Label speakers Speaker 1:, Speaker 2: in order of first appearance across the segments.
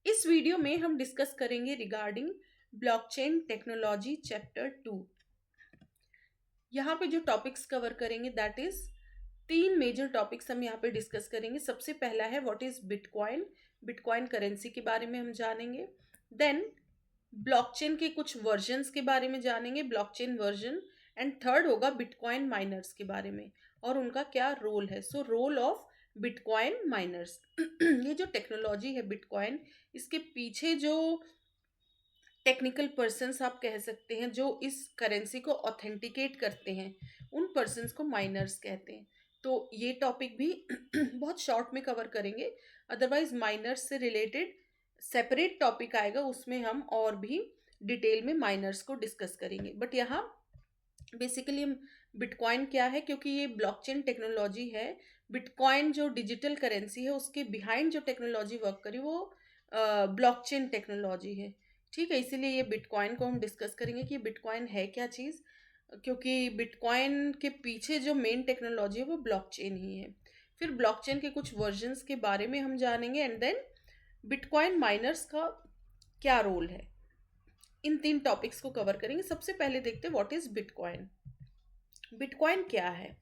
Speaker 1: इस वीडियो में हम डिस्कस करेंगे रिगार्डिंग ब्लॉकचेन टेक्नोलॉजी चैप्टर 2। यहाँ पे जो टॉपिक्स कवर करेंगे दैट इज 3 मेजर टॉपिक्स हम यहाँ पे डिस्कस करेंगे। सबसे पहला है what is bitcoin, bitcoin currency के बारे में हम जानेंगे। देन ब्लॉकचेन के कुछ वर्जन्स के बारे में जानेंगे, ब्लॉकचेन वर्जन। एंड थर्ड होगा बिटकॉइन माइनर्स के बारे में और उनका क्या रोल है। So role of bitcoin miners ये जो टेक्नोलॉजी है बिटकॉइन, इसके पीछे जो टेक्निकल पर्सन्स आप कह सकते हैं जो इस करेंसी को ऑथेंटिकेट करते हैं, उन पर्सन्स को माइनर्स कहते हैं। तो ये टॉपिक भी बहुत शॉर्ट में कवर करेंगे। अदरवाइज माइनर्स से रिलेटेड सेपरेट टॉपिक आएगा, उसमें हम और भी डिटेल में माइनर्स को डिस्कस करेंगे। बट यहाँ बेसिकली हम बिटकॉइन क्या है, क्योंकि ये ब्लॉकचेन टेक्नोलॉजी है। बिटकॉइन जो डिजिटल करेंसी है उसके बिहाइंड जो टेक्नोलॉजी वर्क करी वो ब्लॉकचेन टेक्नोलॉजी है। ठीक है, इसीलिए ये बिटकॉइन को हम डिस्कस करेंगे कि बिटकॉइन है क्या चीज़, क्योंकि बिटकॉइन के पीछे जो मेन टेक्नोलॉजी है वो ब्लॉकचेन ही है। फिर ब्लॉकचेन के कुछ वर्जन्स के बारे में हम जानेंगे एंड देन बिटकॉइन माइनर्स का क्या रोल है। इन 3 टॉपिक्स को कवर करेंगे। सबसे पहले देखते हैं व्हाट इज बिटकॉइन। बिटकॉइन क्या है?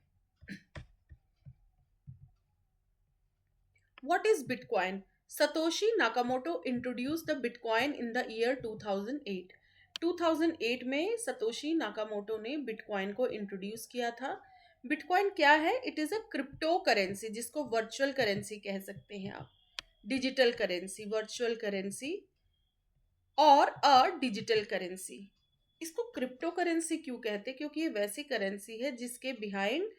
Speaker 1: What is Bitcoin? Satoshi Nakamoto introduced the Bitcoin in the year 2008. 2008 में सतोशी नाकामोटो ने बिटकॉइन को इंट्रोड्यूस किया था। बिटकॉइन क्या है? It is a crypto currency, जिसको वर्चुअल करेंसी कह सकते हैं आप। डिजिटल करेंसी, वर्चुअल करेंसी और अ डिजिटल करेंसी। इसको क्रिप्टो करेंसी क्यों कहते हैं? क्योंकि ये वैसी करेंसी है जिसके बिहाइंड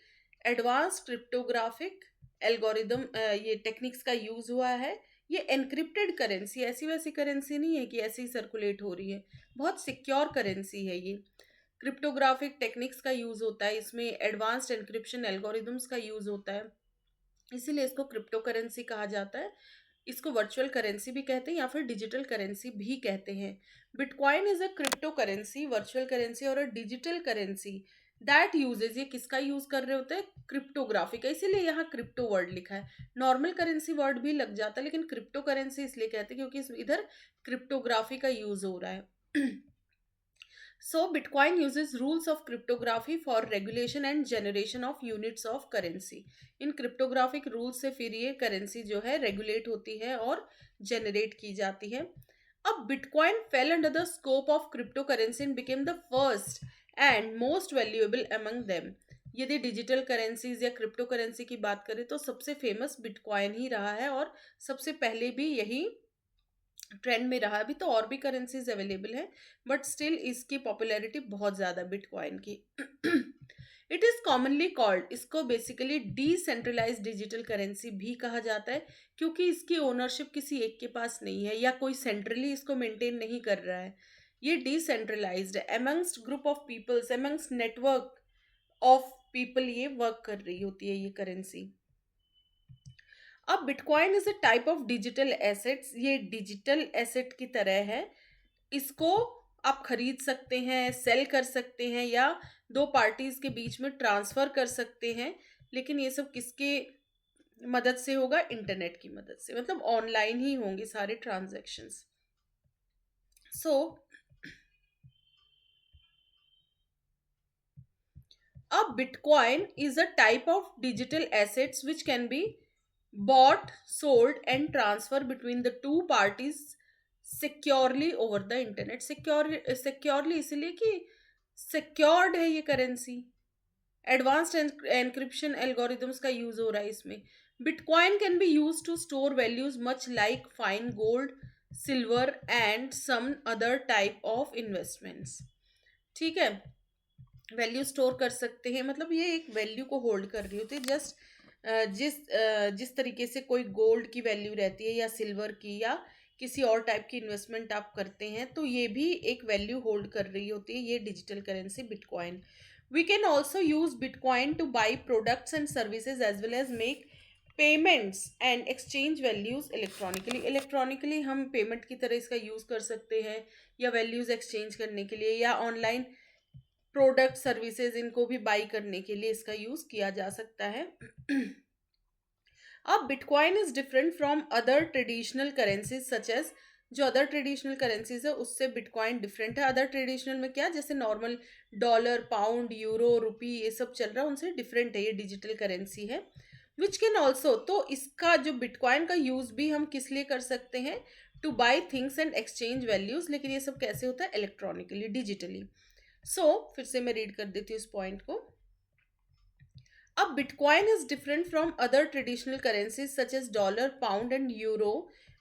Speaker 1: एडवांस क्रिप्टोग्राफिक एल्गोरिदम ये टेक्निक्स का यूज हुआ है। ये एनक्रिप्टेड करेंसी, ऐसी वैसी करेंसी नहीं है कि ऐसे ही सर्कुलेट हो रही है। बहुत सिक्योर करेंसी है ये। क्रिप्टोग्राफिक टेक्निक्स का यूज होता है इसमें, एडवांस्ड एनक्रिप्शन एल्गोरिदम्स का यूज होता है, इसीलिए इसको क्रिप्टो करेंसी कहा जाता है। इसको वर्चुअल करेंसी भी कहते हैं या फिर डिजिटल करेंसी भी कहते हैं। Bitcoin is a crypto currency, virtual currency और a digital currency that uses, ये किसका यूज कर रहे होते हैं? क्रिप्टोग्राफी का, इसीलिए यहाँ क्रिप्टो वर्ड लिखा है। नॉर्मल करेंसी वर्ड भी लग जाता है, लेकिन क्रिप्टो करेंसी इसलिए कहते हैं क्योंकि इधर क्रिप्टोग्राफी का यूज हो रहा है। So Bitcoin uses rules of cryptography for regulation and generation of units of currency. In cryptographic rules से फिर ये करेंसी जो है रेगुलेट होती है और जनरेट की जाती है। अब bitcoin fail under the scope of crypto currency and became the first and most valuable among them. यदि डिजिटल करेंसीज या क्रिप्टो करेंसी की बात करें तो सबसे फेमस बिटकॉइन ही रहा है और सबसे पहले भी यही ट्रेंड में रहा। अभी तो और भी करेंसीज अवेलेबल हैं, बट स्टिल इसकी पॉपुलैरिटी बहुत ज़्यादा बिटकॉइन की। इट इज़ कॉमनली कॉल्ड, इसको बेसिकली डिसेंट्रलाइज डिजिटल करेंसी भी कहा जाता है, क्योंकि इसकी ओनरशिप किसी एक के पास नहीं है या कोई सेंट्रली इसको मेंटेन नहीं कर रहा है। ये डिसेंट्रलाइज्ड है, amongst group of peoples, amongst network of people ये वर्क कर रही होती है ये करेंसी। अब bitcoin is a type of digital assets, ये डिजिटल एसेट की तरह है। इसको आप खरीद सकते हैं, सेल कर सकते हैं या दो पार्टीज के बीच में ट्रांसफर कर सकते हैं। लेकिन ये सब किसके मदद से होगा? इंटरनेट की मदद से, मतलब ऑनलाइन ही होंगे सारे transactions. So a bitcoin is a type of digital assets which can be bought, sold and transferred between the two parties securely over the internet। securely इसलिए कि secured है ये करेंसी, एडवांस्ड एनक्रिप्शन एल्गोरिदम्स का use हो रहा है इसमें। Bitcoin can be use to store values much like fine gold, silver and some other type of investments. ठीक है, वैल्यू स्टोर कर सकते हैं, मतलब ये एक वैल्यू को होल्ड कर रही होती है। जस्ट जिस तरीके से कोई गोल्ड की वैल्यू रहती है या सिल्वर की या किसी और टाइप की इन्वेस्टमेंट आप करते हैं, तो ये भी एक वैल्यू होल्ड कर रही होती है ये digital currency bitcoin. We can also use bitcoin to buy products and services as well as make payments and exchange values electronically. Electronically हम पेमेंट की तरह इसका यूज कर सकते हैं या वैल्यूज एक्सचेंज करने के लिए या ऑनलाइन प्रोडक्ट सर्विसेज इनको भी बाई करने के लिए इसका यूज किया जा सकता है। अब bitcoin is different from other traditional currencies such as जो अदर ट्रेडिशनल करेंसीज है उससे बिटकॉइन डिफरेंट है। अदर ट्रेडिशनल में क्या, जैसे normal dollar, pound, euro, rupee ये सब चल रहा है, उनसे डिफरेंट है, ये डिजिटल करेंसी है। विच कैन ऑल्सो, तो इसका जो बिटकॉइन का यूज भी हम किस लिए कर सकते हैं, two by things and exchange values. लेकिन ये सब कैसे होता है, इलेक्ट्रॉनिकली, डिजिटली। सो फिर से मैं रीड कर देती हूँ इस पॉइंट को। अब Bitcoin is different from other traditional currencies such as dollar, pound, and euro,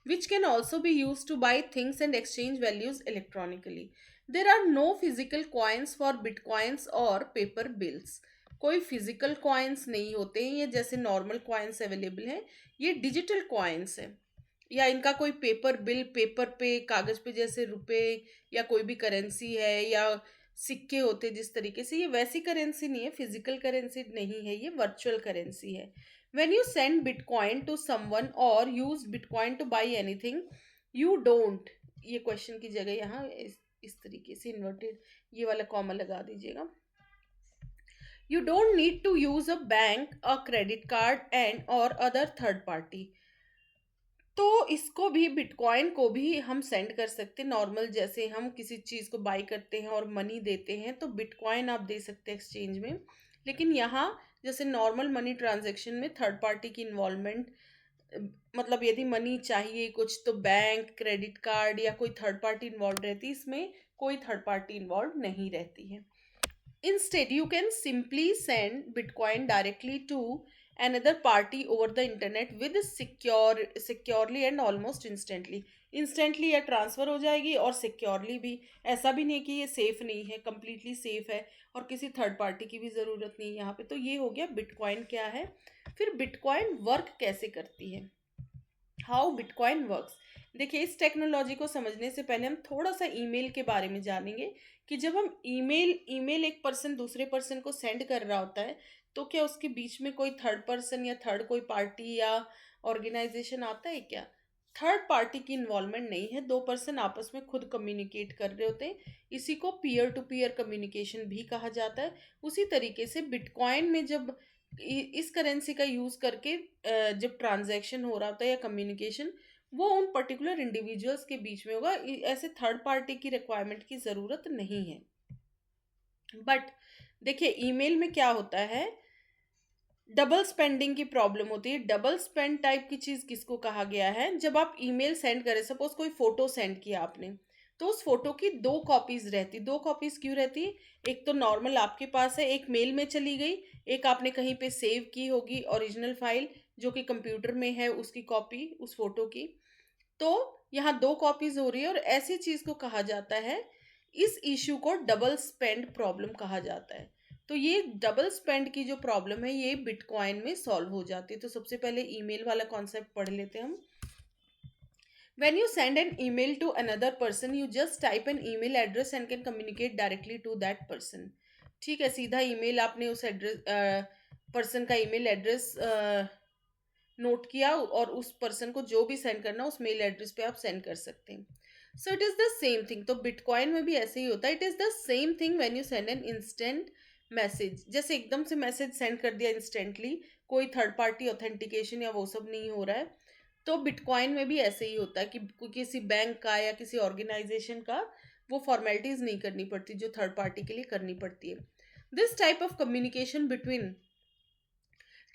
Speaker 1: which can also be used to buy things and exchange values electronically. There are no physical coins for Bitcoins or paper bills. कोई physical coins नहीं होते हैं ये, जैसे normal coins available हैं, ये digital coins हैं। या इनका कोई पेपर बिल, पेपर पे, कागज पे जैसे रुपए या कोई भी करेंसी है, या सिक्के होते जिस तरीके से, ये वैसी करेंसी नहीं है, फिजिकल करेंसी नहीं है, ये वर्चुअल करेंसी है। When you send bitcoin to someone और use bitcoin to buy anything, you don't, ये क्वेश्चन की जगह यहाँ इस तरीके से इन्वर्टेड ये वाला कॉमा लगा दीजिएगा। You don't need to use a bank, a credit card and और अदर थर्ड पार्टी। तो इसको भी, बिटकॉइन को भी हम सेंड कर सकते हैं नॉर्मल, जैसे हम किसी चीज़ को बाई करते हैं और मनी देते हैं तो बिटकॉइन आप दे सकते हैं एक्सचेंज में। लेकिन यहाँ जैसे नॉर्मल मनी ट्रांजैक्शन में थर्ड पार्टी की इन्वॉल्वमेंट, मतलब यदि मनी चाहिए कुछ तो बैंक, क्रेडिट कार्ड या कोई थर्ड पार्टी इन्वॉल्व रहती है, इसमें कोई थर्ड पार्टी इन्वॉल्व नहीं रहती है। Instead, you can simply send Bitcoin directly to another party over the internet with securely and almost instantly. Instantly या ट्रांसफ़र हो जाएगी और सिक्योरली भी। ऐसा भी नहीं कि ये सेफ़ नहीं है, completely सेफ़ है और किसी थर्ड पार्टी की भी ज़रूरत नहीं है यहाँ पे। तो ये हो गया बिटकॉइन क्या है। फिर बिटकॉइन वर्क कैसे करती है, हाउ बिटकॉइन वर्क्स। देखिए, इस टेक्नोलॉजी को समझने से पहले हम थोड़ा सा ईमेल के बारे में जानेंगे कि जब हम ईमेल एक पर्सन दूसरे पर्सन को सेंड कर रहा होता है तो क्या उसके बीच में कोई थर्ड पर्सन या थर्ड कोई पार्टी या ऑर्गेनाइजेशन आता है क्या। थर्ड पार्टी की इन्वॉल्वमेंट नहीं है, दो पर्सन आपस में खुद कम्युनिकेट कर रहे होते हैं। इसी को पीयर टू पीयर कम्युनिकेशन भी कहा जाता है। उसी तरीके से बिटकॉइन में जब इस करेंसी का यूज़ करके जब ट्रांजैक्शन हो रहा होता है या कम्युनिकेशन, वो उन पर्टिकुलर इंडिविजुअल्स के बीच में होगा, ऐसे थर्ड पार्टी की रिक्वायरमेंट की ज़रूरत नहीं है। बट देखिए, ईमेल में क्या होता है, डबल स्पेंडिंग की प्रॉब्लम होती है। डबल स्पेंड टाइप की चीज़ किसको कहा गया है, जब आप ईमेल सेंड करें, सपोज कोई फोटो सेंड किया आपने, तो उस फोटो की दो कॉपीज रहती। दो कॉपीज क्यों रहती, एक तो नॉर्मल आपके पास है, एक मेल में चली गई, एक आपने कहीं पे सेव की होगी ओरिजिनल फाइल जो कि कंप्यूटर में है, उसकी कॉपी उस फोटो की। तो यहाँ दो कॉपीज हो रही है और ऐसी चीज को कहा जाता है, इस इश्यू को डबल स्पेंड प्रॉब्लम कहा जाता है। तो ये डबल स्पेंड की जो प्रॉब्लम है ये बिटकॉइन में सॉल्व हो जाती है। तो सबसे पहले ईमेल वाला कॉन्सेप्ट पढ़ लेते हैं हम। When you send an email to another person, you just type an email address and can communicate directly to that person. ठीक है, सीधा ईमेल आपने उस एड्रेस पर्सन का ईमेल एड्रेस नोट किया और उस पर्सन को जो भी सेंड करना उस मेल एड्रेस पे आप सेंड कर सकते हैं। So it is the same thing. तो बिटकॉइन में भी ऐसे ही होता है। It is the same thing when you send an instant message, जैसे एकदम से मैसेज सेंड कर दिया इंस्टेंटली, कोई थर्ड पार्टी ऑथेंटिकेशन या वो सब नहीं हो रहा है। तो बिटकॉइन में भी ऐसे ही होता है कि किसी बैंक का या किसी ऑर्गेनाइजेशन का वो फॉर्मेलिटीज नहीं करनी पड़ती जो थर्ड पार्टी के लिए करनी पड़ती है। This type of communication between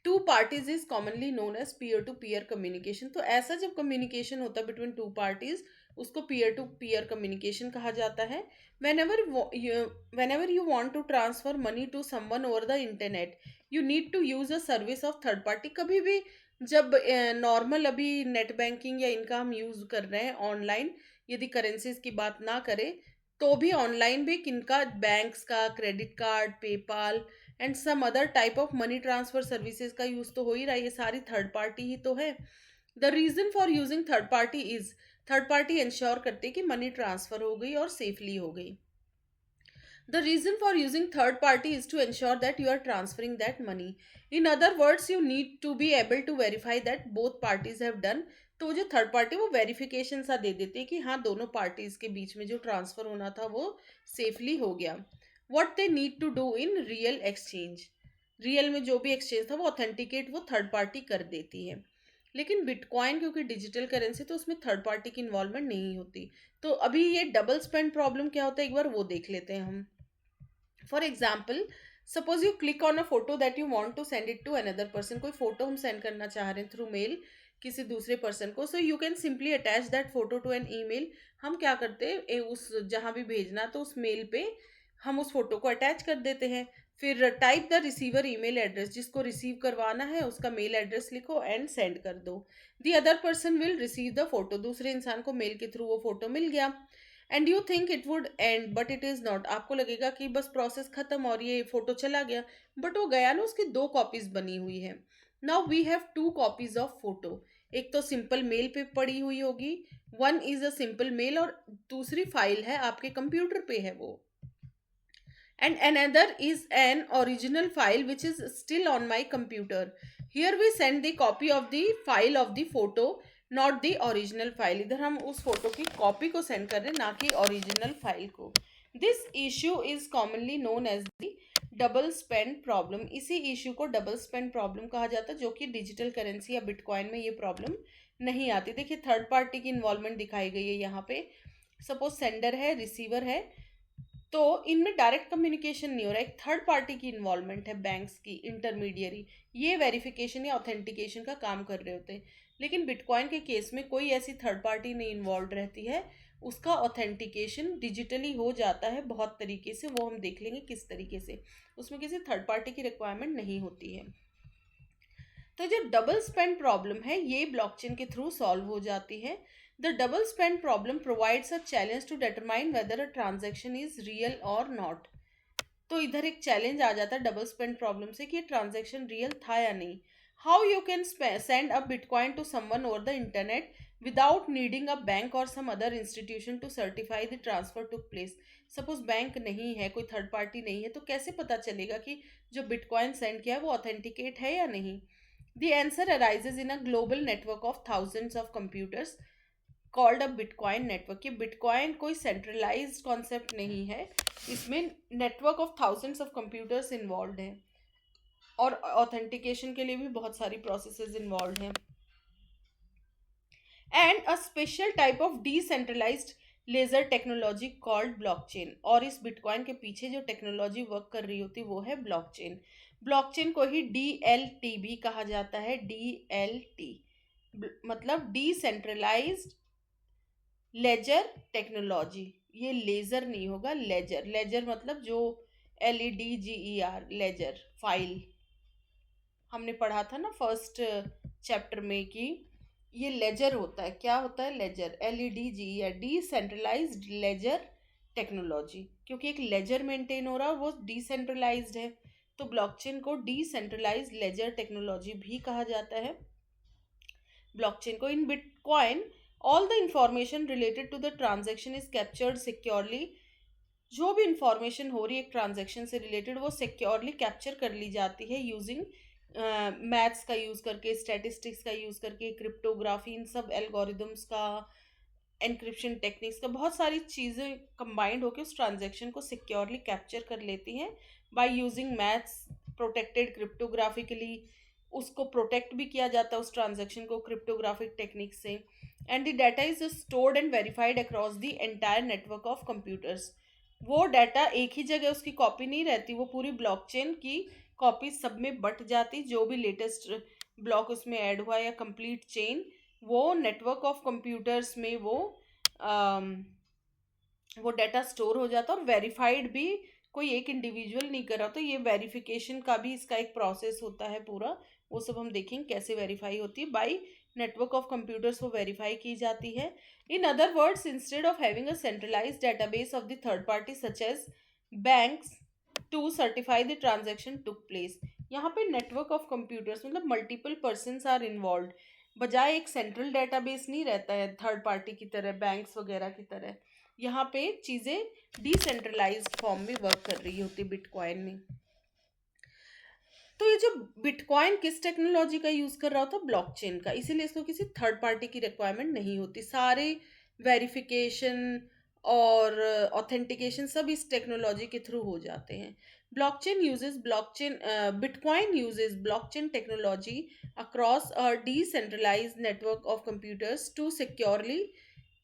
Speaker 1: two parties is commonly known as peer to peer communication. तो ऐसा जब कम्युनिकेशन होता है बिटवीन टू पार्टीज, उसको पीयर टू पीयर कम्युनिकेशन कहा जाता है। whenever you want to transfer money to someone over the internet, you need to use a service of third party। कभी भी जब नॉर्मल अभी नेट बैंकिंग या इनका हम यूज़ कर रहे हैं ऑनलाइन, यदि करेंसीज की बात ना करें तो भी ऑनलाइन भी किनका, बैंक्स का, credit card, PayPal and some other type of money transfer services का यूज़ तो हो ही रहा है। ये सारी थर्ड पार्टी ही तो है। The reason for using third party is, third party ensure करते कि मनी ट्रांसफ़र हो गई और सेफली हो गई। The reason for using third party is to ensure that you are transferring that money. In other words, you need to be able to verify that both parties have done। तो जो third party वो verification सा दे देते हैं कि हाँ दोनों parties के बीच में जो ट्रांसफर होना था वो सेफली हो गया। What they need to do in real exchange, real में जो भी एक्सचेंज था वो ऑथेंटिकेट वो थर्ड पार्टी कर देती है। लेकिन बिटकॉइन क्योंकि डिजिटल करेंसी तो उसमें थर्ड पार्टी की इन्वॉल्वमेंट नहीं होती। तो अभी ये डबल स्पेंड प्रॉब्लम क्या होता है, एक बार वो देख लेते हैं हम। For example, suppose you click on a photo that you want to send it to another person. कोई फोटो हम सेंड करना चाह रहे हैं थ्रू मेल किसी दूसरे पर्सन को, so you can simply attach that photo to an email. हम क्या करते हैं, उस जहाँ भी भेजना तो उस मेल पे हम उस फोटो को अटैच कर देते हैं। फिर type the receiver email address, जिसको रिसीव करवाना है उसका मेल एड्रेस लिखो एंड सेंड कर दो। The other person will receive the photo, दूसरे इंसान को मेल के थ्रू वो फोटो मिल गया। And you think it would and but it is not. आपको लगेगा कि बस प्रोसेस खत्म और ये फोटो चला गया, बट वो गया ना, उसकी दो कॉपीज बनी हुई है। Now we have two copies of photo. एक तो सिंपल मेल पे पड़ी हुई होगी, one is a simple mail, और दूसरी फाइल है आपके कंप्यूटर पे है वो, and another is an original file which is still on my computer. Here we send the copy of the file of the photo, not the original file. इधर हम उस फोटो की कॉपी को सेंड कर रहे हैं, ना कि ओरिजिनल फाइल को। This issue is commonly known as the double spend problem. इसी इश्यू को डबल स्पेंड प्रॉब्लम कहा जाता है, जो कि डिजिटल करेंसी या बिटकॉइन में ये प्रॉब्लम नहीं आती। देखिए थर्ड पार्टी की इन्वॉल्वमेंट दिखाई गई है यहाँ पे। सपोज सेंडर है, रिसीवर है, तो इनमें डायरेक्ट कम्युनिकेशन नहीं हो रहा है, एक थर्ड पार्टी की इन्वॉल्वमेंट है, बैंक्स की इंटरमीडियरी, ये वेरिफिकेशन या ऑथेंटिकेशन का काम कर रहे होते हैं। लेकिन बिटकॉइन के केस में कोई ऐसी थर्ड पार्टी नहीं इन्वॉल्व रहती है, उसका ऑथेंटिकेशन डिजिटली हो जाता है बहुत तरीके से, वो हम देख लेंगे किस तरीके से। उसमें किसी थर्ड पार्टी की रिक्वायरमेंट नहीं होती है। तो जो डबल स्पेंड प्रॉब्लम है ये ब्लॉकचेन के थ्रू सॉल्व हो जाती है। The double spend problem provides a challenge to determine whether a transaction is real और नॉट। तो इधर एक चैलेंज आ जाता है डबल स्पेंड प्रॉब्लम से कि ये ट्रांजेक्शन रियल था या नहीं। How you can send a bitcoin to someone over the internet without needing a bank और some other institution to certify the transfer took place. Suppose bank नहीं है, कोई थर्ड पार्टी नहीं है, तो कैसे पता चलेगा कि जो बिटकॉइन सेंड किया है वो ऑथेंटिकेट है या नहीं। The answer arises in a global network of thousands of computers called a Bitcoin network। ये बिटकॉइन कोई सेंट्रलाइज्ड कॉन्सेप्ट नहीं है, इसमें network of thousands of computers involve हैं, और ऑथेंटिकेशन के लिए भी बहुत सारी प्रोसेसेस इन्वॉल्व हैं। And a special type of decentralised ledger technology called blockchain. और इस बिटकॉइन के पीछे जो टेक्नोलॉजी वर्क कर रही होती है वो है ब्लॉकचेन। ब्लॉकचेन को ही DLT भी कहा जाता है। DLT मतलब डिसेंट्रलाइज्ड लेजर टेक्नोलॉजी। ये लेजर नहीं होगा, लेजर। लेजर मतलब जो LEDGER, लेजर फाइल। हमने पढ़ा था ना फर्स्ट चैप्टर में कि ये लेजर होता है। क्या होता है ledger? LEDGER, decentralised ledger technology. क्योंकि एक लेजर मेंटेन हो रहा है और वो डिसेंट्रलाइज्ड है, तो ब्लॉकचेन को डिसेंट्रलाइज्ड लेजर टेक्नोलॉजी भी कहा जाता है। ब्लॉकचेन को in bitcoin all the information related to the transaction is captured securely. जो भी इंफॉर्मेशन हो रही है एक ट्रांजेक्शन से रिलेटेड वो सिक्योरली कैप्चर कर ली जाती है यूजिंग मैथ्स का यूज़ करके, स्टैटिस्टिक्स का यूज़ करके, क्रिप्टोग्राफी, इन सब एल्गोरिदम्स का, एनक्रिप्शन टेक्निक्स का, बहुत सारी चीज़ें कंबाइंड होकर उस ट्रांजेक्शन को सिक्योरली कैप्चर कर लेती हैं बाय यूजिंग मैथ्स, प्रोटेक्टेड क्रिप्टोग्राफिकली। उसको प्रोटेक्ट भी किया जाता है उस ट्रांजेक्शन को क्रिप्टोग्राफिक टेक्निक से। And the data is stored and verified across the entire network of computers. वो डाटा एक ही जगह उसकी कॉपी नहीं रहती, वो पूरी ब्लॉकचेन की कॉपी सब में बट जाती। जो भी लेटेस्ट ब्लॉक उसमें ऐड हुआ या कंप्लीट चेन, वो नेटवर्क ऑफ कंप्यूटर्स में वो डाटा स्टोर हो जाता है। और वेरीफाइड भी कोई एक इंडिविजुअल नहीं कर रहा, तो ये वेरिफिकेशन का भी इसका एक प्रोसेस होता है पूरा। वो सब हम देखेंगे कैसे वेरीफाई होती है। बाय नेटवर्क ऑफ कंप्यूटर्स वो वेरीफाई की जाती है। In other words, instead of having a centralised database of the third party such as banks to certify the transaction took place, यहाँ पे नेटवर्क ऑफ कंप्यूटर्स मतलब multiple persons are involve, बजाय एक central database नहीं रहता है third party की तरह, बैंक्स वगैरह की तरह। यहाँ पे चीज़ें डिसेंट्रलाइज्ड फॉर्म में वर्क कर रही होती बिटकॉइन में। तो ये जो बिटकॉइन किस टेक्नोलॉजी का यूज़ कर रहा होता है? ब्लॉकचेन का। इसीलिए इसको किसी थर्ड पार्टी की रिक्वायरमेंट नहीं होती। सारे वेरिफिकेशन और ऑथेंटिकेशन सब इस टेक्नोलॉजी के थ्रू हो जाते हैं। Bitcoin uses blockchain technology across a decentralized network of computers to securely,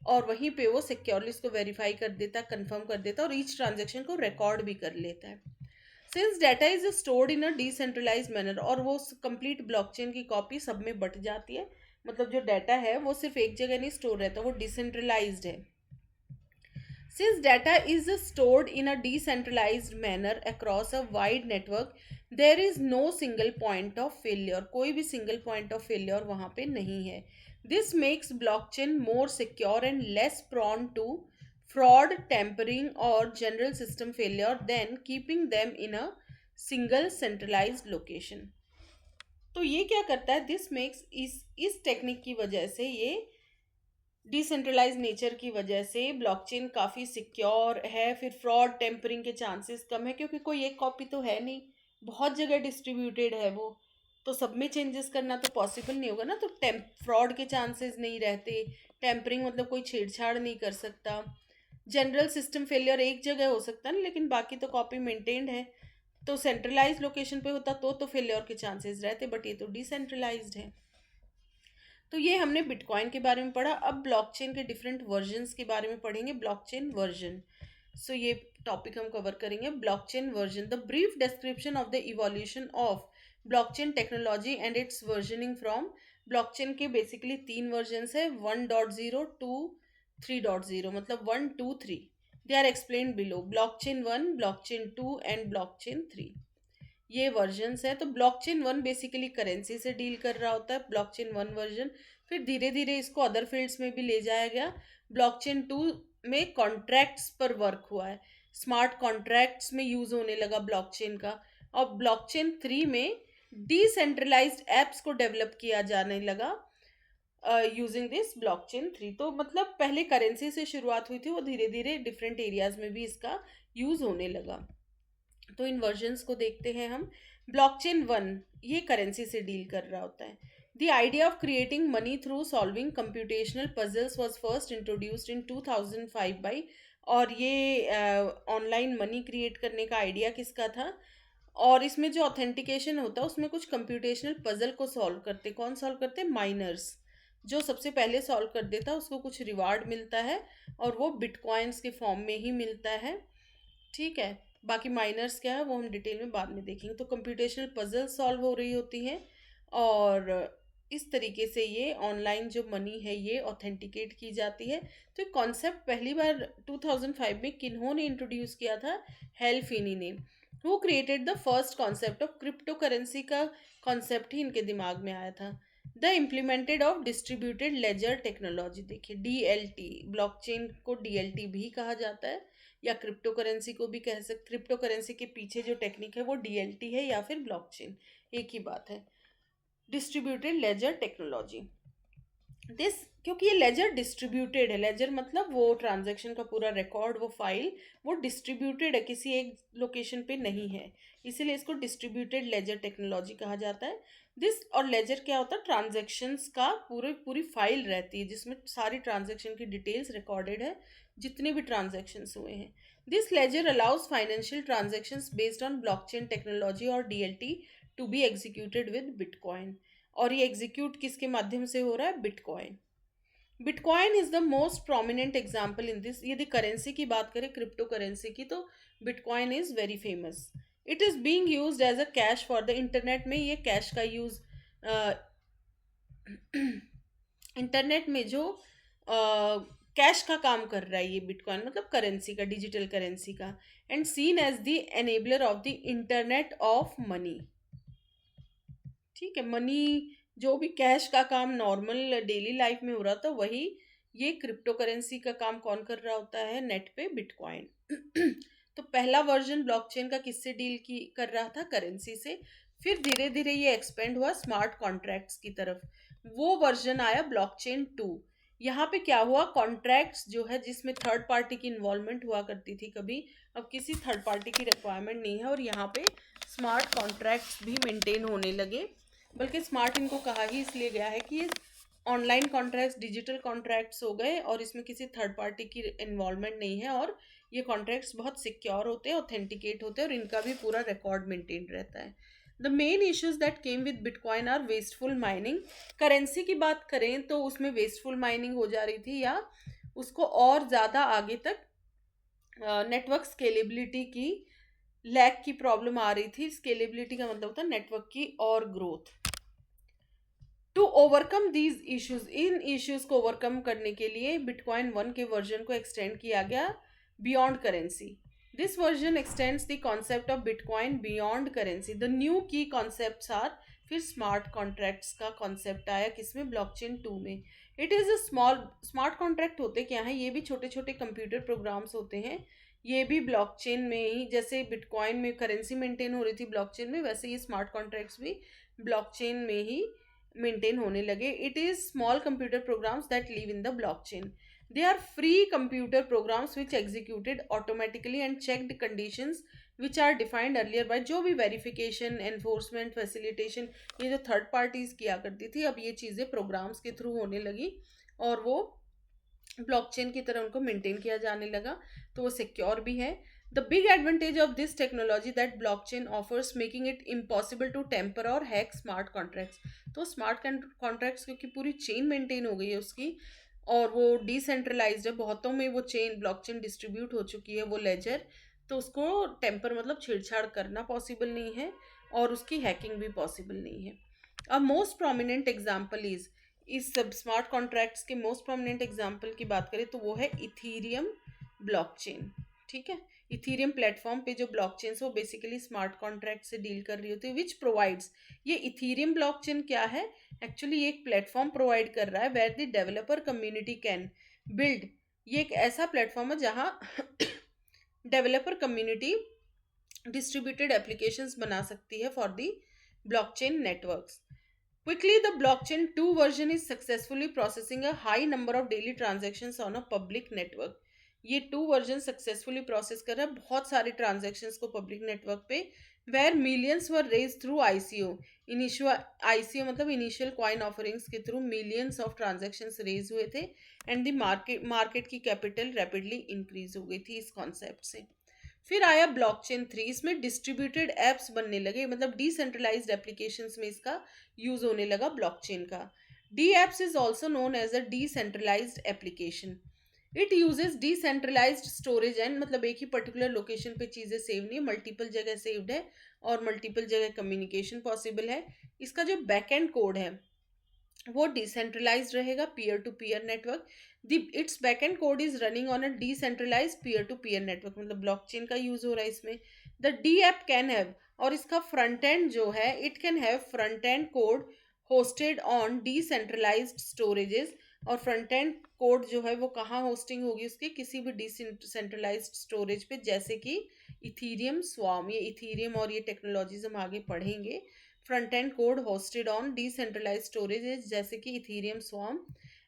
Speaker 1: और वहीं पे वो सिक्योरली इसको वेरीफाई कर देता, कंफर्म कर देता और ईच ट्रांजेक्शन को रिकॉर्ड भी कर लेता है. Since data is stored in a decentralise manner, और वो कंप्लीट ब्लॉकचेन की कॉपी सब में बट जाती है, मतलब जो डाटा है वो सिर्फ एक जगह नहीं स्टोर रहता, वो डिसेंट्रलाइज्ड है. Since data is stored in a decentralized manner across a wide network, there is no single point of failure. कोई भी single point of failure वहाँ पे नहीं है. This makes blockchain more secure and less prone to fraud, tampering or general system failure than keeping them in a single centralized location. तो ये क्या करता है, दिस मेक्स इस टेक्निक की वजह से, ये डिसेंट्रलाइज नेचर की वजह से ब्लॉकचेन काफ़ी सिक्योर है. फिर फ्रॉड टेम्परिंग के चांसेस कम है, क्योंकि कोई एक कॉपी तो है नहीं, बहुत जगह डिस्ट्रीब्यूटेड है वो, तो सब में चेंजेस करना तो पॉसिबल नहीं होगा ना. तो फ्रॉड के चांसेस नहीं रहते. टेम्परिंग मतलब कोई छेड़छाड़ नहीं कर सकता. जनरल सिस्टम फेलियर एक जगह हो सकता है ना, लेकिन बाकी तो कॉपी मेंटेन्ड है. तो सेंट्रलाइज लोकेशन पे होता तो फेलियर के चांसेस रहते, बट ये तो डिसेंट्रलाइज्ड है. तो ये हमने बिटकॉइन के बारे में पढ़ा. अब ब्लॉकचेन के डिफरेंट वर्जन्स के बारे में पढ़ेंगे. ब्लॉकचेन वर्जन, सो ये टॉपिक हम कवर करेंगे. Blockchain version, the brief description of the evolution of blockchain technology and its versioning from. Blockchain के बेसिकली 3 वर्जन्स है, 1.0 2 3.0, मतलब 1 2 3. They are explain below. Blockchain 1, blockchain 2 and blockchain 3, ये वर्जन्स है. तो blockchain 1 basically currency से deal कर रहा होता है, ब्लॉकचेन 1 वर्जन. फिर धीरे धीरे इसको अदर फील्ड्स में भी ले जाया गया. ब्लॉकचेन 2 में कॉन्ट्रैक्ट्स पर वर्क हुआ है, स्मार्ट कॉन्ट्रैक्ट्स में यूज होने लगा ब्लॉकचेन का. और ब्लॉकचेन 3 में डिसेंट्रलाइज्ड एप्स को डेवलप किया जाने लगा यूजिंग दिस ब्लॉकचेन 3. तो मतलब पहले करेंसी से शुरुआत हुई थी, वो धीरे धीरे डिफरेंट एरियाज में भी इसका यूज होने लगा. तो इन वर्जन्स को देखते हैं हम. ब्लॉकचेन 1 ये करेंसी से डील कर रहा होता है. The idea of creating money through solving computational puzzles was first introduced in 2005 by. और ये ऑनलाइन मनी क्रिएट करने का आइडिया किसका था, और इसमें जो ऑथेंटिकेशन होता है उसमें कुछ कंप्यूटेशनल पजल को सॉल्व करते. कौन सॉल्व करते? माइनर्स. जो सबसे पहले सॉल्व कर देता है उसको कुछ रिवार्ड मिलता है, और वो बिटकॉइंस के फॉर्म में ही मिलता है. ठीक है, बाकी माइनर्स क्या है वो हम डिटेल में बाद में देखेंगे. तो कंप्यूटेशनल पजल सॉल्व हो रही होती हैं, और इस तरीके से ये ऑनलाइन जो मनी है ये ऑथेंटिकेट की जाती है. तो ये कॉन्सेप्ट पहली बार 2005 में किन्होंने इंट्रोड्यूस किया था? हेल फिनी ने. Who created the first concept of crypto currency का कॉन्सेप्ट ही इनके दिमाग में आया था. The implemented of distributed laser technology. देखिए DLT, ब्लॉकचेन को DLT भी कहा जाता है, या क्रिप्टो करेंसी को भी कह सकते. क्रिप्टो करेंसी के पीछे जो टेक्निक है वो DLT है या फिर ब्लॉकचेन, एक ही बात है. डिस्ट्रीब्यूटेड लेजर टेक्नोलॉजी, दिस क्योंकि ये लेजर डिस्ट्रीब्यूटेड है, लेजर मतलब वो ट्रांजैक्शन का पूरा रिकॉर्ड, वो फाइल वो डिस्ट्रीब्यूटेड है, किसी एक लोकेशन पे नहीं है, इसीलिए इसको डिस्ट्रीब्यूटेड लेजर टेक्नोलॉजी कहा जाता है. दिस और लेजर क्या होता है? ट्रांजैक्शंस का पूरी फाइल रहती है जिसमें सारी ट्रांजैक्शन की डिटेल्स रिकॉर्डेड है, जितने भी ट्रांजैक्शंस हुए हैं. This ledger allows financial transactions based on blockchain technology और DLT to be executed with bitcoin. और ये एग्जीक्यूट किसके माध्यम से हो रहा है? Bitcoin. Bitcoin is the most prominent example in this. यदि करेंसी की बात करें, क्रिप्टो करेंसी की, तो bitcoin is very famous. It is being used as a cash for the internet. में ये कैश का यूज इंटरनेट में जो कैश का काम कर रहा है ये बिटकॉइन, मतलब करेंसी का, डिजिटल करेंसी का. And seen as the enabler of the internet of money. ठीक है, मनी जो भी कैश का काम नॉर्मल डेली लाइफ में हो रहा था, वही ये क्रिप्टो करेंसी का काम कौन कर रहा होता है? नेट पे बिटकॉइन. तो पहला वर्जन ब्लॉकचेन का किससे डील की कर रहा था? करेंसी से. फिर धीरे धीरे ये एक्सपेंड हुआ स्मार्ट कॉन्ट्रैक्ट्स की तरफ. वो वर्जन आया ब्लॉकचेन 2. यहाँ पे क्या हुआ? कॉन्ट्रैक्ट्स जो है जिसमें थर्ड पार्टी की इन्वॉल्वमेंट हुआ करती थी कभी, अब किसी थर्ड पार्टी की रिक्वायरमेंट नहीं है, और यहाँ पे स्मार्ट कॉन्ट्रैक्ट्स भी मेंटेन होने लगे. बल्कि स्मार्ट इनको कहा ही इसलिए गया है कि ये ऑनलाइन कॉन्ट्रैक्ट्स डिजिटल कॉन्ट्रैक्ट्स हो गए और इसमें किसी थर्ड पार्टी की इन्वॉल्वमेंट नहीं है, और ये कॉन्ट्रैक्ट्स बहुत सिक्योर होते हैं, ऑथेंटिकेट होते हैं, और इनका भी पूरा रिकॉर्ड मेंटेन रहता है. The main issues that came with bitcoin are wasteful mining. Currency की बात करें तो उसमें वेस्टफुल माइनिंग हो जा रही थी, या उसको और ज़्यादा आगे तक नेटवर्क स्केलेबिलिटी की लैक की प्रॉब्लम आ रही थी. स्केलेबिलिटी का मतलब होता है नेटवर्क की और growth. To overcome these issues, इन इश्यूज को ओवरकम करने के लिए बिटकॉइन 1 के वर्जन को एक्सटेंड किया गया beyond currency. This version x tends the concept of bitcoin beyond currency. The new की कॉन्सेप्ट्स आर, फिर स्मार्ट कॉन्ट्रैक्ट्स का कॉन्सेप्ट आया किसमें, ब्लॉकचेन 2 में. It is a small smart contract होते क्या हैं, ये भी छोटे छोटे कंप्यूटर प्रोग्राम्स होते हैं. ये भी ब्लॉकचेन में ही, जैसे बिटकॉइन में करेंसी मेंटेन हो रही थी ब्लॉकचेन में, वैसे ये स्मार्ट कॉन्ट्रैक्ट्स भी ब्लॉकचेन में ही मेंटेन होने लगे. It is small computer programs that live in the blockchain. They are free computer programs which executed automatically and checked conditions which are defined earlier by. जो भी verification, enforcement, facilitation ये जो third parties किया करती थी, अब ये चीज़ें प्रोग्राम्स के थ्रू होने लगी और वो ब्लॉकचेन की तरह उनको मेंटेन किया जाने लगा, तो वो सिक्योर भी है. The big advantage of this technology that blockchain offers, making it impossible to tamper or hack smart contracts. तो स्मार्ट कॉन्ट्रैक्ट्स क्योंकि पूरी चेन मेंटेन हो गई है उसकी, और वो डिसेंट्रलाइज्ड है, बहुतों में वो चेन ब्लॉकचेन डिस्ट्रीब्यूट हो चुकी है वो लेजर, तो उसको टेम्पर मतलब छेड़छाड़ करना पॉसिबल नहीं है, और उसकी हैकिंग भी पॉसिबल नहीं है. अ मोस्ट प्रोमिनेंट एग्जाम्पल इस सब स्मार्ट कॉन्ट्रैक्ट्स के मोस्ट प्रोमिनेंट एग्जाम्पल की बात करें तो वो है इथीरियम ब्लॉकचेन. ठीक है, इथीरियम प्लेटफॉर्म पे जो ब्लॉकचेन वो बेसिकली स्मार्ट कॉन्ट्रैक्ट से डील कर रही होती है, विच प्रोवाइड्स. ये इथीरियम ब्लॉकचेन क्या है, एक्चुअली ये एक प्लेटफॉर्म प्रोवाइड कर रहा है where the developer community can build. ये एक ऐसा प्लेटफॉर्म है जहाँ डेवलपर कम्युनिटी डिस्ट्रीब्यूटेड एप्लीकेशंस बना सकती है for the blockchain networks. Quickly, the blockchain 2 version is successfully processing a high number of daily transactions on a public network. ये 2 version successfully process कर रहा है बहुत सारे ट्रांजेक्शन्स को पब्लिक नेटवर्क पे, where millions were raise through ICO. Initial ICO मतलब initial coin offerings के थ्रू मिलियंस ऑफ ट्रांजेक्शन्स रेज हुए थे, एंड द मार्केट की कैपिटल रैपिडली इंक्रीज हो गई थी इस कॉन्सेप्ट से. फिर आया ब्लॉकचेन 3. इसमें डिस्ट्रीब्यूटेड एप्स बनने लगे, मतलब डिसेंट्रलाइज्ड एप्लीकेशंस में इसका यूज होने लगा ब्लॉकचेन का. D apps is also known as a decentralised application. It uses decentralised storage and, मतलब एक ही पर्टिकुलर लोकेशन पे चीज़ें सेव नहीं है, मल्टीपल जगह सेव्ड है और मल्टीपल जगह कम्युनिकेशन पॉसिबल है. इसका जो बैक एंड कोड है वो डिसेंट्रलाइज्ड रहेगा, peer to peer network. Its backend code is running on a decentralised peer to peer network, मतलब ब्लॉकचेन का यूज हो रहा है इसमें. The D app can have, और इसका फ्रंट एंड जो है, it can have front end code hosted on decentralised storages. और फ्रंट एंड कोड जो है वो कहाँ होस्टिंग होगी उसकी, किसी भी डिसेंट्रलाइज्ड स्टोरेज पे, जैसे कि इथीरियम स्वाम. ये इथीरियम और ये टेक्नोलॉजीज हम आगे पढ़ेंगे. Front end code hosted on decentralised storage जैसे कि इथीरियम स्वाम.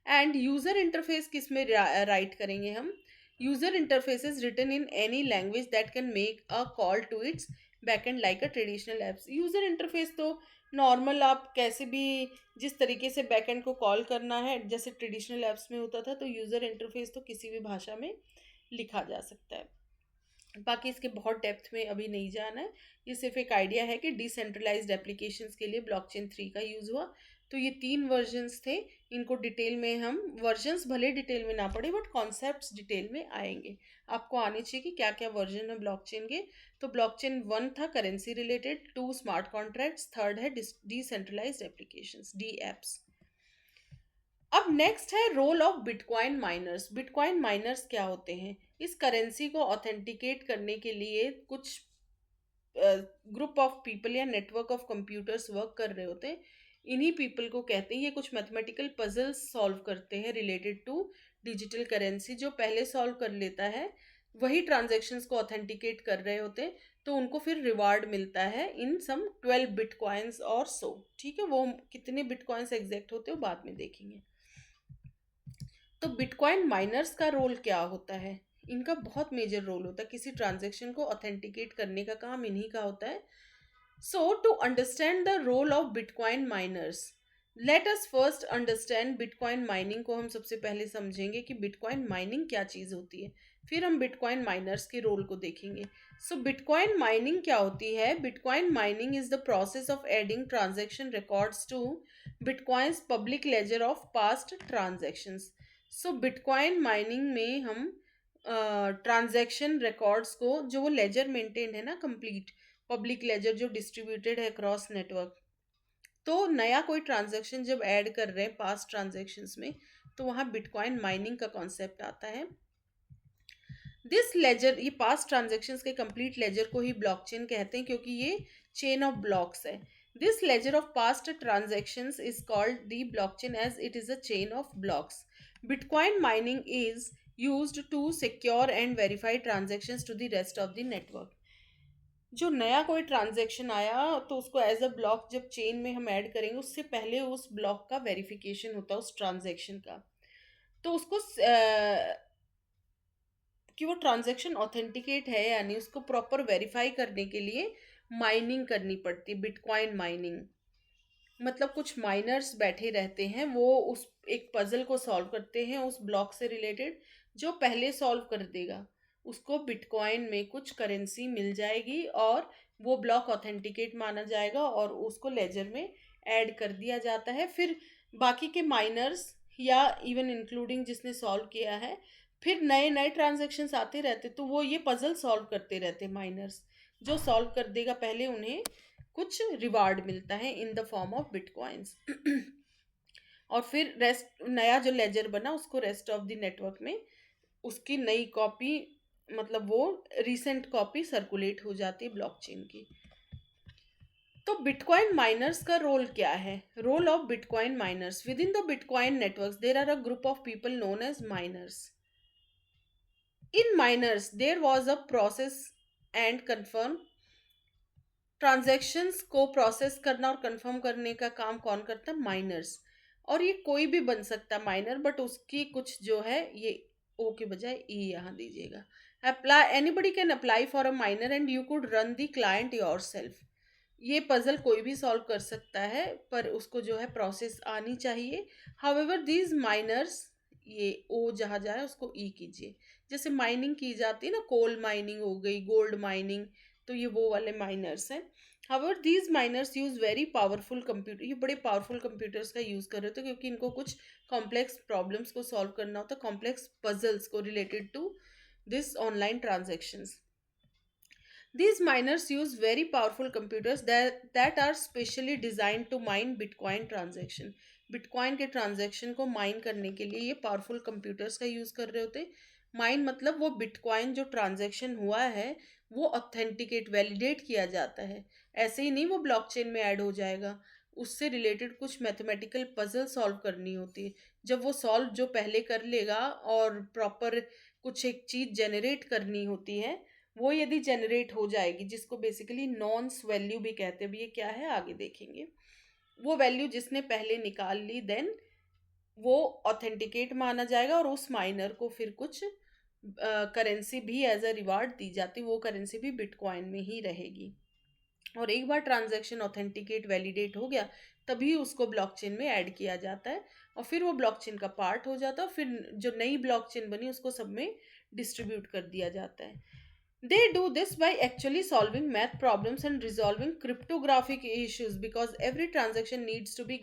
Speaker 1: एंड यूजर इंटरफेस किस में राइट करेंगे हम, user interface is written in any language that can make a call to its backend like a traditional apps. User interface तो normal आप कैसे भी जिस तरीके से बैकएंड को कॉल करना है जैसे ट्रेडिशनल एप्स में होता था, तो यूजर इंटरफेस तो किसी भी भाषा में लिखा जा सकता है. बाकी इसके बहुत डेप्थ में अभी नहीं जाना है, ये सिर्फ एक आइडिया है कि डिसेंट्रलाइज्ड एप्लीकेशंस के लिए ब्लॉकचेन 3 का यूज़ हुआ. तो ये 3 वर्जन्स थे, इनको डिटेल में हम, वर्जन्स भले डिटेल में ना पढ़े बट कॉन्सेप्ट्स डिटेल में आएंगे. आपको आने चाहिए कि क्या क्या वर्जन है ब्लॉकचेन के. तो ब्लॉकचेन 1 था currency related, 2 smart contracts, third है डिसेंट्रलाइज्ड एप्लीकेशंस, डी एप्स. अब नेक्स्ट है role of bitcoin miners. Bitcoin miners क्या होते हैं, इस करेंसी को ऑथेंटिकेट करने के लिए कुछ ग्रुप ऑफ पीपल या नेटवर्क ऑफ कंप्यूटर्स वर्क कर रहे होते हैं. इन्हीं पीपल को कहते हैं, ये कुछ मैथमेटिकल पजल्स सॉल्व करते हैं रिलेटेड टू डिजिटल करेंसी. जो पहले सॉल्व कर लेता है वही ट्रांजेक्शन्स को ऑथेंटिकेट कर रहे होते हैं, तो उनको फिर रिवार्ड मिलता है इन सम 12 बिटकॉइंस और सो. ठीक है, वो कितने बिटकॉइंस एग्जैक्ट होते हो बाद में देखेंगे. तो बिटकॉइन माइनर्स का रोल क्या होता है, इनका बहुत मेजर रोल होता है. किसी ट्रांजेक्शन को ऑथेंटिकेट करने का काम इन्हीं का होता है. So to understand the role of bitcoin miners, let us first understand bitcoin mining को हम सबसे पहले समझेंगे कि बिटकॉइन माइनिंग क्या चीज़ होती है, फिर हम बिटकॉइन माइनर्स के रोल को देखेंगे। सो बिटकॉइन माइनिंग क्या होती है? Bitcoin mining is the process of adding transaction records to bitcoin's public ledger of past transactions. So bitcoin mining में हम ट्रांजैक्शन रिकॉर्ड्स को, जो वो लेजर मेंटेन्ड है ना, कंप्लीट पब्लिक लेजर जो डिस्ट्रीब्यूटेड है क्रॉस नेटवर्क, तो नया कोई ट्रांजैक्शन जब ऐड कर रहे हैं पास्ट ट्रांजैक्शंस में, तो वहाँ बिटकॉइन माइनिंग का कॉन्सेप्ट आता है। दिस लेजर, ये पास्ट ट्रांजैक्शंस के कंप्लीट लेजर को ही ब्लॉकचेन कहते हैं, क्योंकि ये चेन ऑफ ब्लॉक्स है। This ledger of past transactions is called the blockchain as it is a chain of blocks. Bitcoin mining is used to secure and verify transactions to the rest of the network। जो नया कोई transaction आया तो उसको as a block जब chain में हम add करेंगे, उससे पहले उस ब्लॉक का वेरिफिकेशन होता है उस ट्रांजैक्शन का। तो उसको कि वो ट्रांजैक्शन ऑथेंटिकेट है, यानी उसको प्रॉपर वेरीफाई करने के लिए माइनिंग करनी पड़ती है, बिटकॉइन माइनिंग। मतलब कुछ माइनर्स बैठे रहते हैं, वो उस एक पजल को सॉल्व करते हैं उस ब्लॉक से रिलेटेड। जो पहले सॉल्व कर देगा उसको बिटकॉइन में कुछ करेंसी मिल जाएगी, और वो ब्लॉक ऑथेंटिकेट माना जाएगा और उसको लेजर में ऐड कर दिया जाता है। फिर बाकी के माइनर्स या इवन इंक्लूडिंग जिसने सॉल्व किया है, फिर नए नए ट्रांजेक्शन्स आते रहते, तो वो ये पजल सॉल्व करते रहते माइनर्स। जो सॉल्व कर देगा पहले, उन्हें कुछ रिवार्ड मिलता है in the form of bitcoins. और फिर रेस्ट, नया जो लेजर बना उसको रेस्ट ऑफ द नेटवर्क में उसकी नई कॉपी, मतलब वो रिसेंट कॉपी सर्कुलेट हो जाती है ब्लॉकचेन की। तो बिटकॉइन माइनर्स का रोल क्या है? Role of bitcoin miners with in the bitcoin networks there are a group of people known as miners. In miners there was a process and confirm. Transactions को process करना और confirm करने का काम कौन करता है? माइनर्स। और ये कोई भी बन सकता है माइनर, बट उसकी कुछ जो है, ये ओ के बजाय ई यहाँ दीजिएगा। Apply, anybody can apply for a minor and you could run the client your self. ये पजल कोई भी सॉल्व कर सकता है, पर उसको जो है प्रोसेस आनी चाहिए। हाउएवर दीज माइनर्स, ये ओ जहाँ जाए उसको ई कीजिए। जैसे माइनिंग की जाती है ना, कोल माइनिंग हो गई, गोल्ड माइनिंग, तो ये वो वाले माइनर्स हैं। However these miners use very powerful computer, ये बड़े पावरफुल कंप्यूटर्स का यूज़ कर रहे होते हैं, क्योंकि इनको कुछ कॉम्प्लेक्स प्रॉब्लम्स को सॉल्व करना होता है, कॉम्प्लेक्स पजल्स को related to this online transactions. These miners use very powerful computers that are specially designed to mine Bitcoin transaction। Bitcoin के transaction को mine करने के लिए ये powerful computers का use कर रहे होते। माइन मतलब वो बिटकॉइन जो ट्रांजैक्शन हुआ है वो ऑथेंटिकेट, वैलिडेट किया जाता है। ऐसे ही नहीं वो ब्लॉकचेन में ऐड हो जाएगा, उससे रिलेटेड कुछ मैथमेटिकल पजल सॉल्व करनी होती है। जब वो सॉल्व जो पहले कर लेगा और प्रॉपर कुछ एक चीज़ जनरेट करनी होती है, वो यदि जनरेट हो जाएगी, जिसको बेसिकली नॉन्स वैल्यू भी कहते हैं, ये क्या है आगे देखेंगे। वो वैल्यू जिसने पहले निकाल ली, देन वो ऑथेंटिकेट माना जाएगा और उस माइनर को फिर कुछ करेंसी भी एज अ रिवार्ड दी जाती, वो करेंसी भी बिटकॉइन में ही रहेगी। और एक बार ट्रांजैक्शन ऑथेंटिकेट वैलिडेट हो गया, तभी उसको ब्लॉकचेन में ऐड किया जाता है, और फिर वो ब्लॉकचेन का पार्ट हो जाता है। फिर जो नई ब्लॉकचेन बनी उसको सब में डिस्ट्रीब्यूट कर दिया जाता है। They do this by actually solving math problems and resolving cryptographic issues, because every transaction needs to be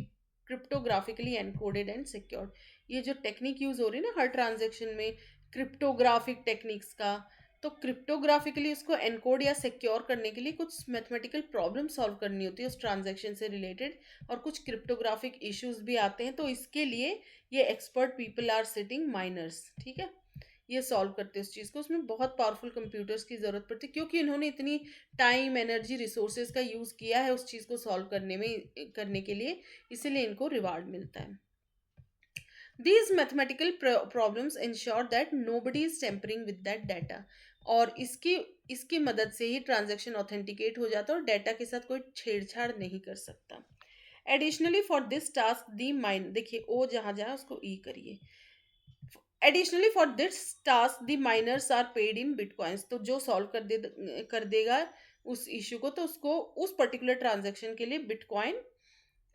Speaker 1: cryptographically encoded and secured। ये जो टेक्निक यूज हो रही है ना हर ट्रांजेक्शन में, क्रिप्टोग्राफिक टेक्निक्स का, तो क्रिप्टोग्राफिकली उसको एनकोड या सिक्योर करने के लिए कुछ मैथमेटिकल प्रॉब्लम सॉल्व करनी होती है उस ट्रांजेक्शन से रिलेटेड, और कुछ क्रिप्टोग्राफिक इश्यूज भी आते हैं। तो इसके लिए ये expert people are sitting miners, ठीक है, ये सॉल्व करते हैं उस चीज़ को। उसमें बहुत पावरफुल कंप्यूटर्स की ज़रूरत पड़ती है, क्योंकि इन्होंने इतनी टाइम, एनर्जी, रिसोर्सेज का यूज़ किया है उस चीज़ को सॉल्व करने के लिए, इसीलिए इनको रिवार्ड मिलता है। These mathematical problems ensure that nobody is tampering with that data। और इसकी मदद से ही ट्रांजैक्शन ऑथेंटिकेट हो जाता है और डाटा के साथ कोई छेड़छाड़ नहीं कर सकता। Additionally for this task the mine, देखिए ओ जहाँ जहाँ उसको ई करिए। Additionally for this task the miners are paid in bitcoins. तो जो सॉल्व कर देगा उस इश्यू को, तो उसको उस पर्टिकुलर ट्रांजैक्शन के लिए बिटकॉइन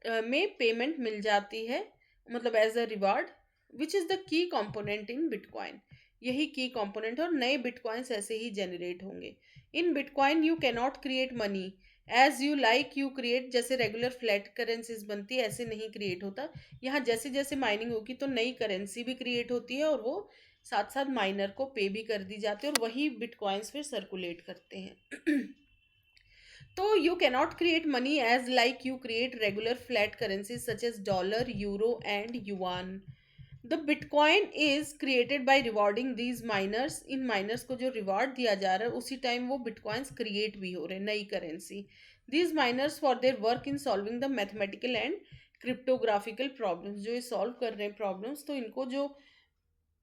Speaker 1: में पेमेंट मिल जाती है, मतलब as a reward, which is the key component in bitcoin. यही की कंपोनेंट, और नए बिटकॉइंस ऐसे ही जनरेट होंगे। In bitcoin you cannot create money as you like you create, जैसे रेगुलर फ्लैट करेंसीज बनती है ऐसे नहीं क्रिएट होता। यहाँ जैसे जैसे माइनिंग होगी तो नई करेंसी भी क्रिएट होती है, और वो साथ साथ माइनर को पे भी कर दी जाती है, और वही बिटकॉइंस फिर सर्कुलेट करते हैं। तो you cannot create money as like you create regular flat currencies such as dollar, euro, and yuan. The Bitcoin is created by rewarding these miners. In miners को जो reward दिया जा रहा है उसी टाइम वो bitcoins create भी हो रहे हैं, नई currency. These miners for their work in solving the mathematical and cryptographical problems, जो ये solve कर रहे हैं problems, तो इनको जो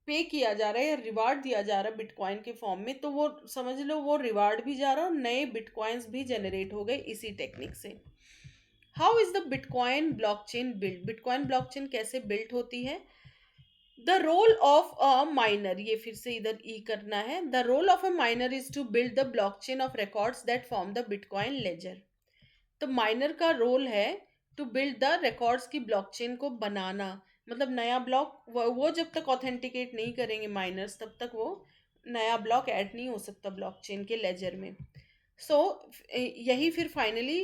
Speaker 1: पे किया जा रहा है या रिवार्ड दिया जा रहा है बिटकॉइन के फॉर्म में, तो वो समझ लो वो रिवार्ड भी जा रहा है और नए बिटकॉइंस भी जनरेट हो गए इसी टेक्निक से। How is the bitcoin blockchain build? Bitcoin blockchain कैसे बिल्ड होती है? The role of a miner, ये फिर से इधर ई करना है। The role of a miner is to build the blockchain of records that form the bitcoin ledger. तो माइनर का रोल है टू बिल्ड द रिकॉर्ड्स की ब्लॉकचेन को बनाना, मतलब नया ब्लॉक वो जब तक ऑथेंटिकेट नहीं करेंगे माइनर्स तब तक वो नया ब्लॉक ऐड नहीं हो सकता ब्लॉकचेन के लेजर में। सो यही फिर फाइनली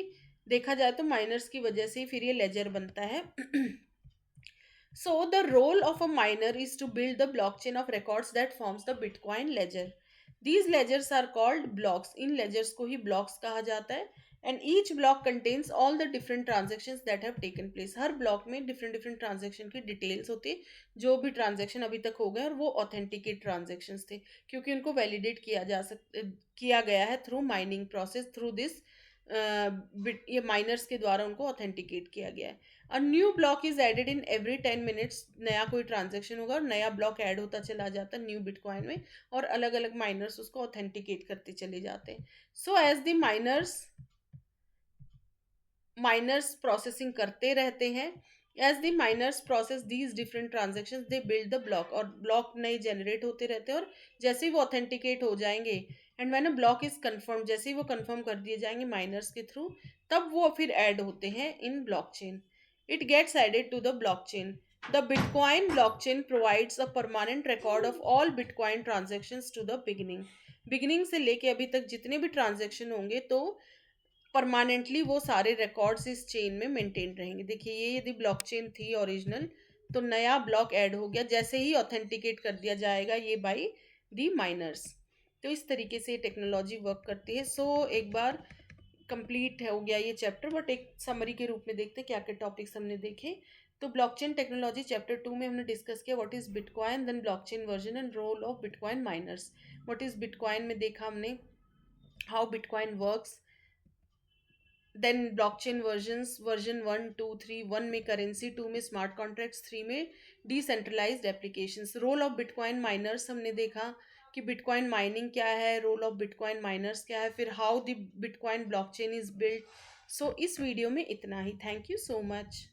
Speaker 1: देखा जाए तो माइनर्स की वजह से ही फिर ये लेजर बनता है। So the role of a miner is to build the blockchain of records that forms the Bitcoin ledger. These ledgers are called blocks. In ledgers को ही blocks कहा जाता है। And each block contains all the different transactions that have taken place. Her block में different different transaction की details होती है, जो भी transaction अभी तक हो गए और वो authenticate transactions थे, क्योंकि उनको validate किया गया है through mining process, through this ये माइनर्स के द्वारा उनको ऑथेंटिकेट किया गया है। A new block is added in every 10 minutes, नया कोई ट्रांजेक्शन होगा और नया ब्लॉक ऐड होता चला जाता है न्यू बिटकॉइन में, और अलग अलग माइनर्स उसको ऑथेंटिकेट करते चले जाते हैं। So as the miners processing करते रहते हैं, as the miners process these different transactions they build the block, और ब्लॉक नए जनरेट होते रहते हैं, और जैसे ही वो ऑथेंटिकेट हो जाएंगे and when a block is confirm, जैसे ही वो कंफर्म कर दिए जाएंगे माइनर्स के थ्रू, तब वो फिर ऐड होते हैं in blockchain. It gets added to the blockchain. The bitcoin blockchain provides a permanent record of all bitcoin transactions to the beginning. Beginning से लेके अभी तक जितने भी ट्रांजेक्शन होंगे तो परमानेंटली वो सारे रिकॉर्ड्स इस चेन में मेंटेन रहेंगे। देखिए ये यदि ब्लॉकचेन थी ओरिजिनल, तो नया ब्लॉक ऐड हो गया जैसे ही ऑथेंटिकेट कर दिया जाएगा ये बाई दी माइनर्स। तो इस तरीके से टेक्नोलॉजी वर्क करती है। सो एक बार कंप्लीट हो गया ये चैप्टर, बट एक समरी के रूप में देखते हैं क्या क्या टॉपिक्स हमने देखे। तो ब्लॉकचेन टेक्नोलॉजी चैप्टर 2 में हमने डिस्कस किया what is bitcoin, then blockchain version and role of bitcoin miners. What is bitcoin में देखा हमने how bitcoin works, then blockchain versions, version 1 2 3, 1 में करेंसी, 2 में स्मार्ट कॉन्ट्रैक्ट्स, 3 में decentralised applications. Role of bitcoin miners हमने देखा कि बिटकॉइन माइनिंग क्या है, रोल ऑफ बिटकॉइन माइनर्स क्या है, फिर how the bitcoin blockchain is build. So इस वीडियो में इतना ही। Thank you so much.